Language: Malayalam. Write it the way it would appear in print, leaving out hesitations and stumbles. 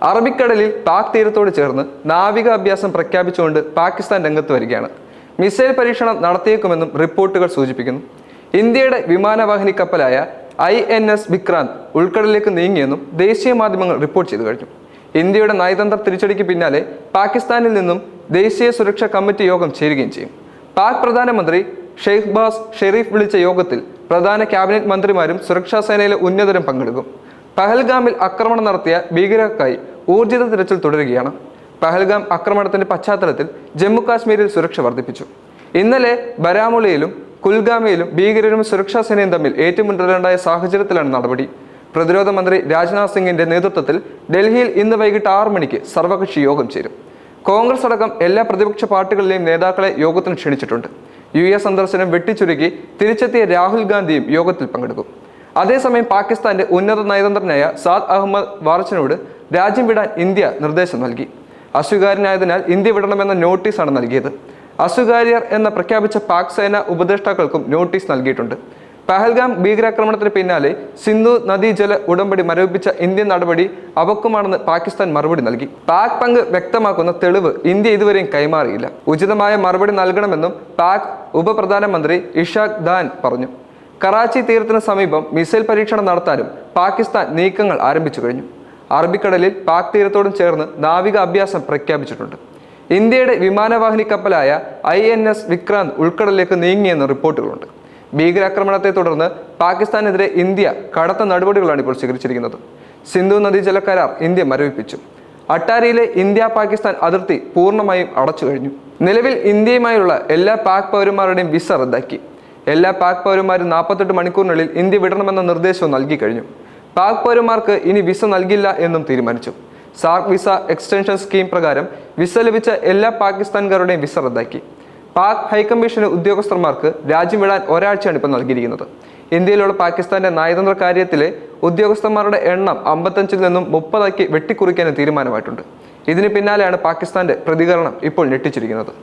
അറബിക്കടലിൽ പാക് തീരത്തോട് ചേർന്ന് നാവിക അഭ്യാസം പ്രഖ്യാപിച്ചുകൊണ്ട് പാകിസ്ഥാൻ രംഗത്ത് വരികയാണ്. മിസൈൽ പരീക്ഷണം നടത്തിയേക്കുമെന്നും റിപ്പോർട്ടുകൾ സൂചിപ്പിക്കുന്നു. ഇന്ത്യയുടെ വിമാനവാഹിനി കപ്പലായ INS വിക്രാന്ത് ഉൾക്കടലിലേക്ക് നീങ്ങിയെന്നും ദേശീയ മാധ്യമങ്ങൾ റിപ്പോർട്ട് ചെയ്തു കഴിഞ്ഞു. ഇന്ത്യയുടെ നയതന്ത്ര തിരിച്ചടിക്ക് പിന്നാലെ പാകിസ്ഥാനിൽ നിന്നും ദേശീയ സുരക്ഷാ കമ്മിറ്റി യോഗം ചേരുകയും ചെയ്യും. പാക് പ്രധാനമന്ത്രി ഷെയ്ഖ്ബാസ് ഷെരീഫ് വിളിച്ച യോഗത്തിൽ പ്രധാന ക്യാബിനറ്റ് മന്ത്രിമാരും സുരക്ഷാ സേനയിലെ ഉന്നതരും പങ്കെടുക്കും. പഹൽഗാമിൽ ആക്രമണം നടത്തിയ ഭീകരർക്കായി ഊർജിത തിരച്ചിൽ തുടരുകയാണ്. പഹൽഗാം ആക്രമണത്തിന്റെ പശ്ചാത്തലത്തിൽ ജമ്മു കാശ്മീരിൽ സുരക്ഷ വർദ്ധിപ്പിച്ചു. ഇന്നലെ ബരാമുളയിലും കുൽഗാമിയിലും ഭീകരരും സുരക്ഷാ സേനയും തമ്മിൽ ഏറ്റുമുട്ടലുണ്ടായ സാഹചര്യത്തിലാണ് നടപടി. പ്രതിരോധ മന്ത്രി രാജ്നാഥ് സിംഗിന്റെ നേതൃത്വത്തിൽ ഡൽഹിയിൽ ഇന്ന് വൈകിട്ട് 6 മണിക്ക് സർവകക്ഷി യോഗം ചേരും. കോൺഗ്രസ് അടക്കം എല്ലാ പ്രതിപക്ഷ പാർട്ടികളിലെയും നേതാക്കളെ യോഗത്തിന് ക്ഷണിച്ചിട്ടുണ്ട്. US സന്ദർശനം വെട്ടിച്ചുരുക്കി തിരിച്ചെത്തിയ രാഹുൽ ഗാന്ധിയും യോഗത്തിൽ പങ്കെടുക്കും. അതേസമയം പാകിസ്ഥാന്റെ ഉന്നത നയതന്ത്രജ്ഞനായ സാദ് അഹമ്മദ് വാർച്ചിനോട് രാജ്യം വിടാൻ ഇന്ത്യ നിർദ്ദേശം നൽകി. അസ്വീകാര്യനായതിനാൽ ഇന്ത്യ വിടണമെന്ന നോട്ടീസാണ് നൽകിയത്. അസ്വീകാര്യർ എന്ന് പ്രഖ്യാപിച്ച പാക് സേന ഉപദേഷ്ടാക്കൾക്കും നോട്ടീസ് നൽകിയിട്ടുണ്ട്. പഹൽഗാം ഭീകരാക്രമണത്തിന് പിന്നാലെ സിന്ധു നദീജല ഉടമ്പടി മരവിപ്പിച്ച ഇന്ത്യൻ നടപടി അപക്വമാണെന്ന് പാകിസ്ഥാൻ മറുപടി നൽകി. പാക് പങ്ക് വ്യക്തമാക്കുന്ന തെളിവ് ഇന്ത്യ ഇതുവരെയും കൈമാറിയില്ല. ഉചിതമായ മറുപടി നൽകണമെന്നും പാക് ഉപപ്രധാനമന്ത്രി ഇഷാഖ് ദാൻ പറഞ്ഞു. കറാച്ചി തീരത്തിന് സമീപം മിസൈൽ പരീക്ഷണം നടത്താനും പാകിസ്ഥാൻ നീക്കങ്ങൾ ആരംഭിച്ചു കഴിഞ്ഞു. അറബിക്കടലിൽ പാക് തീരത്തോടും ചേർന്ന് നാവിക അഭ്യാസം പ്രഖ്യാപിച്ചിട്ടുണ്ട്. ഇന്ത്യയുടെ വിമാനവാഹിനി കപ്പലായ INS വിക്രാന്ത് ഉൾക്കടലിലേക്ക് നീങ്ങിയെന്ന് റിപ്പോർട്ടുകളുണ്ട്. ഭീകരാക്രമണത്തെ തുടർന്ന് പാകിസ്ഥാനെതിരെ ഇന്ത്യ കടുത്ത നടപടികളാണ് ഇപ്പോൾ സ്വീകരിച്ചിരിക്കുന്നത്. സിന്ധു നദീജല കരാർ ഇന്ത്യ മരവിപ്പിച്ചു. അട്ടാരിയിലെ ഇന്ത്യ പാകിസ്ഥാൻ അതിർത്തി പൂർണ്ണമായും അടച്ചു കഴിഞ്ഞു. നിലവിൽ ഇന്ത്യയുമായുള്ള എല്ലാ പാക് പൗരന്മാരുടെയും വിസ റദ്ദാക്കി. എല്ലാ പാക് പൗരന്മാരും 48 മണിക്കൂറിനുള്ളിൽ ഇന്ത്യ വിടണമെന്ന നിർദ്ദേശവും നൽകി കഴിഞ്ഞു. പാക് പൗരന്മാർക്ക് ഇനി വിസ നൽകില്ല എന്നും തീരുമാനിച്ചു. സാർക്ക് വിസ എക്സ്റ്റൻഷൻ സ്കീം പ്രകാരം വിസ ലഭിച്ച എല്ലാ പാകിസ്ഥാൻകാരുടെയും വിസ റദ്ദാക്കി. പാക് ഹൈക്കമ്മീഷൻ ഉദ്യോഗസ്ഥന്മാർക്ക് രാജ്യം വിടാൻ ഒരാഴ്ചയാണ് ഇപ്പോൾ നൽകിയിരിക്കുന്നത്. ഇന്ത്യയിലുള്ള പാകിസ്ഥാന്റെ നയതന്ത്ര കാര്യത്തിലെ ഉദ്യോഗസ്ഥന്മാരുടെ എണ്ണം 55-ൽ നിന്നും 30 വെട്ടിക്കുറിക്കാനും തീരുമാനമായിട്ടുണ്ട്. ഇതിന് പിന്നാലെയാണ് പാകിസ്ഥാന്റെ പ്രതികരണം ഇപ്പോൾ ഞെട്ടിച്ചിരിക്കുന്നത്.